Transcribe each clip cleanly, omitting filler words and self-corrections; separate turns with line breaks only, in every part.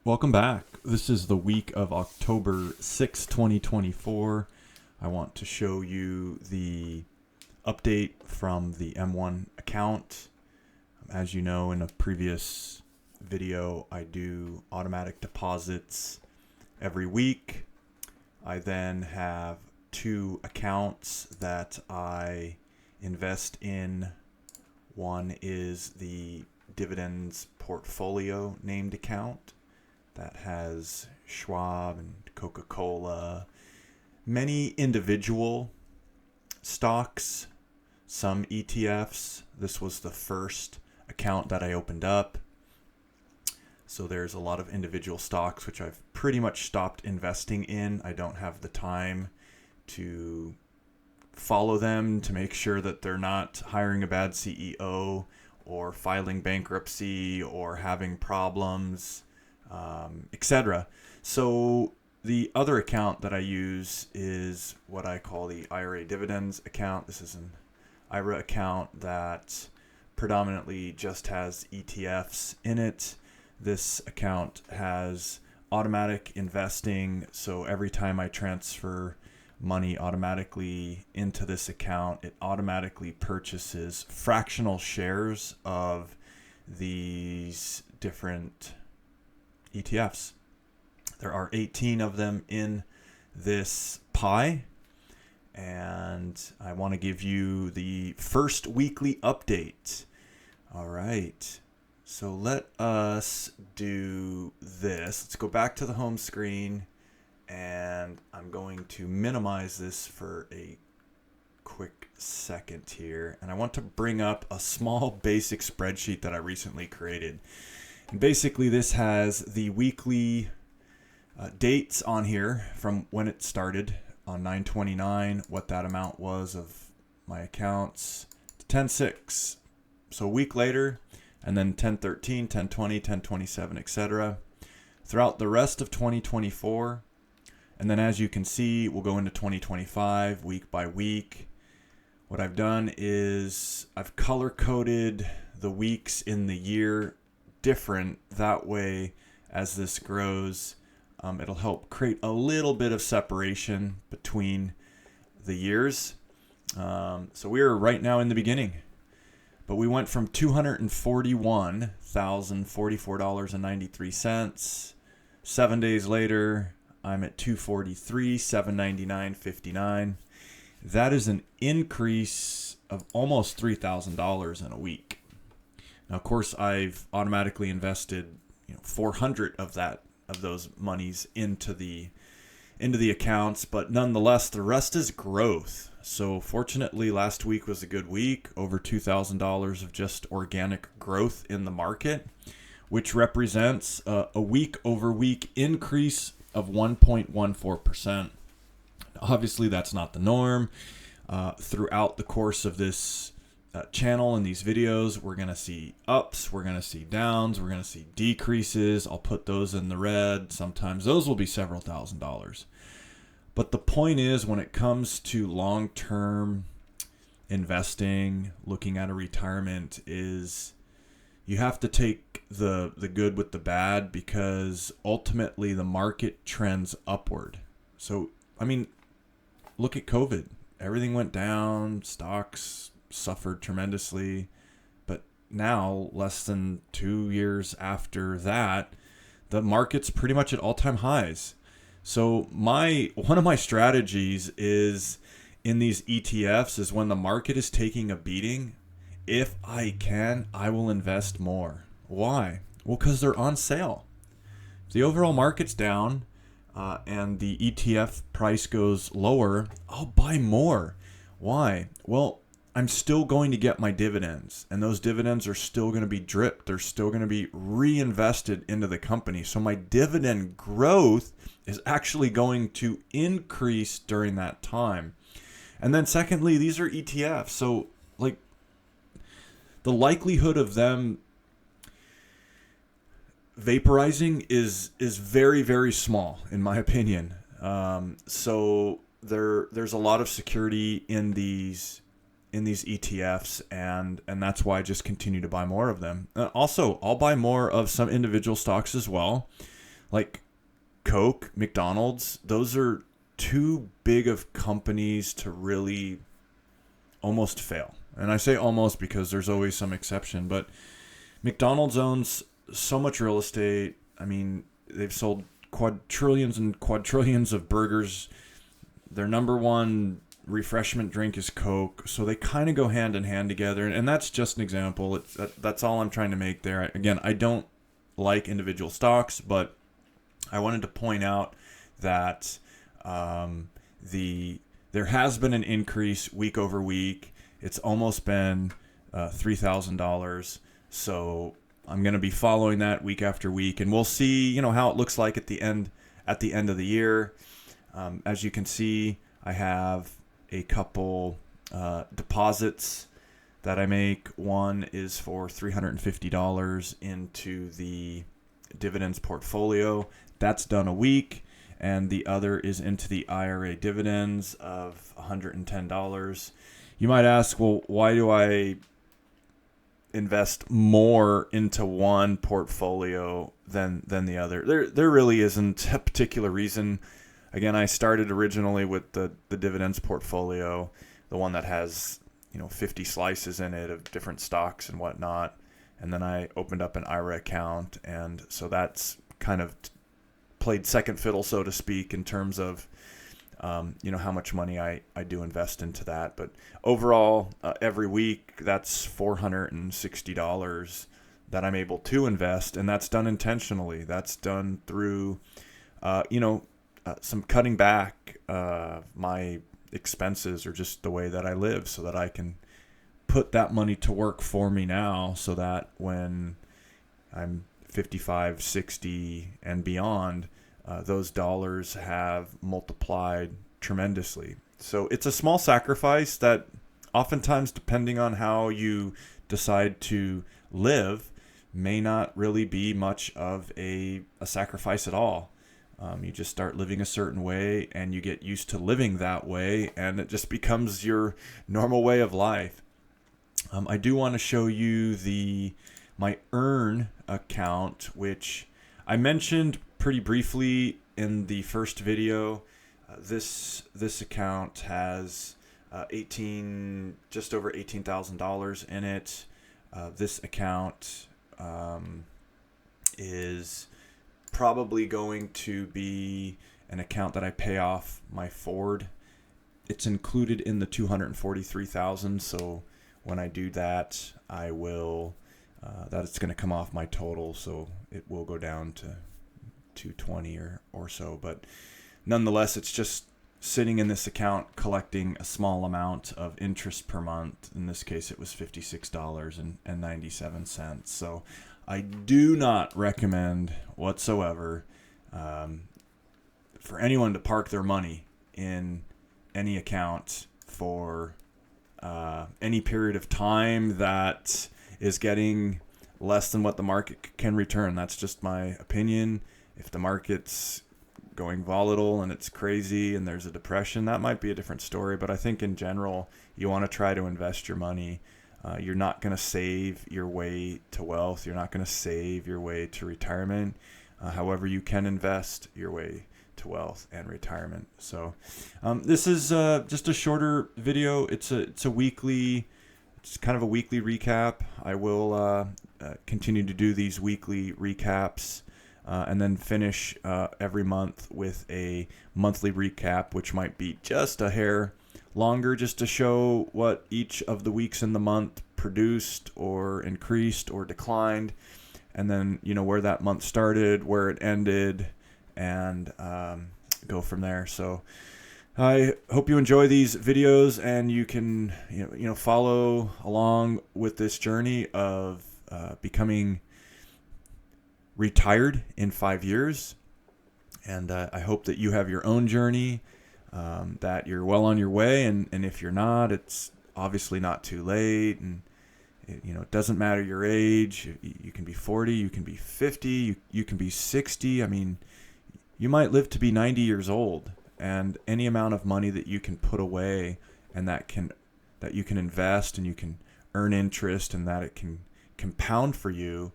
Welcome back. This is the week of October 6, 2024. I want to show you the update from the M1 account. As you know, in a previous video, I do automatic deposits every week. I then have two accounts that I invest in. One is the dividends portfolio named account that has Schwab and Coca-Cola, many individual stocks, some ETFs. This was the first account that I opened up. So there's a lot of individual stocks, which I've pretty much stopped investing in. I don't have the time to follow them to make sure that they're not hiring a bad CEO or filing bankruptcy or having problems, etc. So the other account that I use is what I call the IRA dividends account. This is an IRA account that predominantly just has ETFs in it. This account has automatic investing, so every time I transfer money automatically into this account, it automatically purchases fractional shares of these different ETFs. There are 18 of them in this pie, and I want to give you the first weekly update. All right, so let us do this. Let's go back to the home screen, and I'm going to minimize this for a quick second here. And I want to bring up a small basic spreadsheet that I recently created. And basically this has the weekly dates on here from when it started on 9/29, what that amount was of my accounts, 10/6. So a week later, and then 10/13, 10/20, 10/27, etc. Throughout the rest of 2024. And then as you can see, we'll go into 2025 week by week. What I've done is I've color-coded the weeks in the year different. That way, as this grows, it'll help create a little bit of separation between the years. So we're right now in the beginning. But we went from $241,044.93. 7 days later, I'm at $243,799.59. That is an increase of almost $3,000 in a week. Now, of course, I've automatically invested 400 of those monies into the accounts, but nonetheless, the rest is growth. So fortunately, last week was a good week, over $2,000 of just organic growth in the market, which represents a week over week increase of 1.14%. Obviously, that's not the norm. Throughout the course of this channel and these videos, we're going to see ups, we're going to see downs, we're going to see decreases. I'll put those in the red. Sometimes those will be several $1,000s. But the point is, when it comes to long-term investing, looking at a retirement, is you have to take the good with the bad, because ultimately the market trends upward. So, I mean, look at COVID. Everything went down, stocks suffered tremendously. But now, less than 2 years after that, the market's pretty much at all-time highs. So one of my strategies is in these ETFs is when the market is taking a beating, if I can, I will invest more. Why? Well, because they're on sale. If the overall market's down and the ETF price goes lower, I'll buy more. Why? Well, I'm still going to get my dividends, and those dividends are still going to be dripped. They're still going to be reinvested into the company. So my dividend growth is actually going to increase during that time. And then secondly, these are ETFs. So like the likelihood of them vaporizing is very, very small, in my opinion. So there's a lot of security in these ETFs, and that's why I just continue to buy more of them. Also, I'll buy more of some individual stocks as well. like Coke, McDonald's, those are too big of companies to really almost fail. And I say almost because there's always some exception, but McDonald's owns so much real estate. I mean, they've sold quadrillions and quadrillions of burgers. Their number one refreshment drink is Coke, so they kind of go hand in hand together. And that's just an example. That's all I'm trying to make there. Again, I don't like individual stocks, but I wanted to point out that there has been an increase week over week. It's almost been $3,000. So I'm going to be following that week after week, and we'll see, how it looks like at the end of the year. As you can see, I have a couple deposits that I make. One is for $350 into the dividends portfolio. That's done a week. And the other is into the IRA dividends of $110. You might ask, well, why do I invest more into one portfolio than the other? There really isn't a particular reason. Again, I started originally with the dividends portfolio, the one that has 50 slices in it of different stocks and whatnot, and then I opened up an IRA account, and so that's kind of played second fiddle, so to speak, in terms of how much money I do invest into that. But overall, every week, that's $460 that I'm able to invest, and that's done intentionally. That's done through, some cutting back my expenses or just the way that I live, so that I can put that money to work for me now, so that when I'm 55, 60, and beyond, those dollars have multiplied tremendously. So it's a small sacrifice that oftentimes, depending on how you decide to live, may not really be much of a sacrifice at all. You just start living a certain way, and you get used to living that way, and it just becomes your normal way of life. I do want to show you my Earn account, which I mentioned pretty briefly in the first video. This account has just over $18,000 in it. This account is probably going to be an account that I pay off my Ford. It's included in the $243,000. So when I do that, I will that it's going to come off my total, so it will go down to 220 or so. But nonetheless, it's just sitting in this account collecting a small amount of interest per month. In this case, it was $56.97. So I do not recommend whatsoever for anyone to park their money in any account for any period of time that is getting less than what the market can return. That's just my opinion. If the market's going volatile and it's crazy and there's a depression, that might be a different story. But I think in general, you want to try to invest your money. You're not going to save your way to wealth. You're not going to save your way to retirement. However, you can invest your way to wealth and retirement. So this is just a shorter video. It's kind of a weekly recap. I will continue to do these weekly recaps and then finish every month with a monthly recap, which might be just a hair longer, just to show what each of the weeks in the month produced or increased or declined, and then where that month started, where it ended, and go from there. So I hope you enjoy these videos, and you can follow along with this journey of becoming retired in 5 years. And I hope that you have your own journey, that you're well on your way, and if you're not, it's obviously not too late. And it doesn't matter your age. You can be 40, you can be 50, you can be 60. I mean, you might live to be 90 years old, and any amount of money that you can put away and that you can invest and you can earn interest and that it can compound for you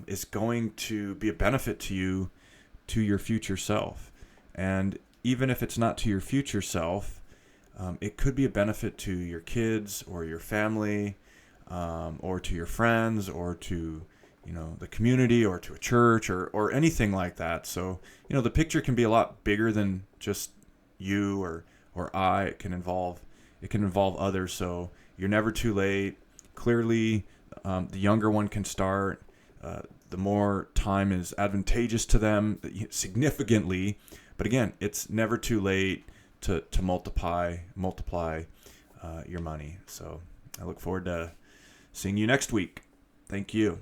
is going to be a benefit to you to your future self. And even if it's not to your future self, it could be a benefit to your kids or your family, or to your friends, or to the community, or to a church, or anything like that. So the picture can be a lot bigger than just you or I. It can involve others. So you're never too late. Clearly, the younger one can start. The more time is advantageous to them significantly. But again, it's never too late to multiply your money. So I look forward to seeing you next week. Thank you.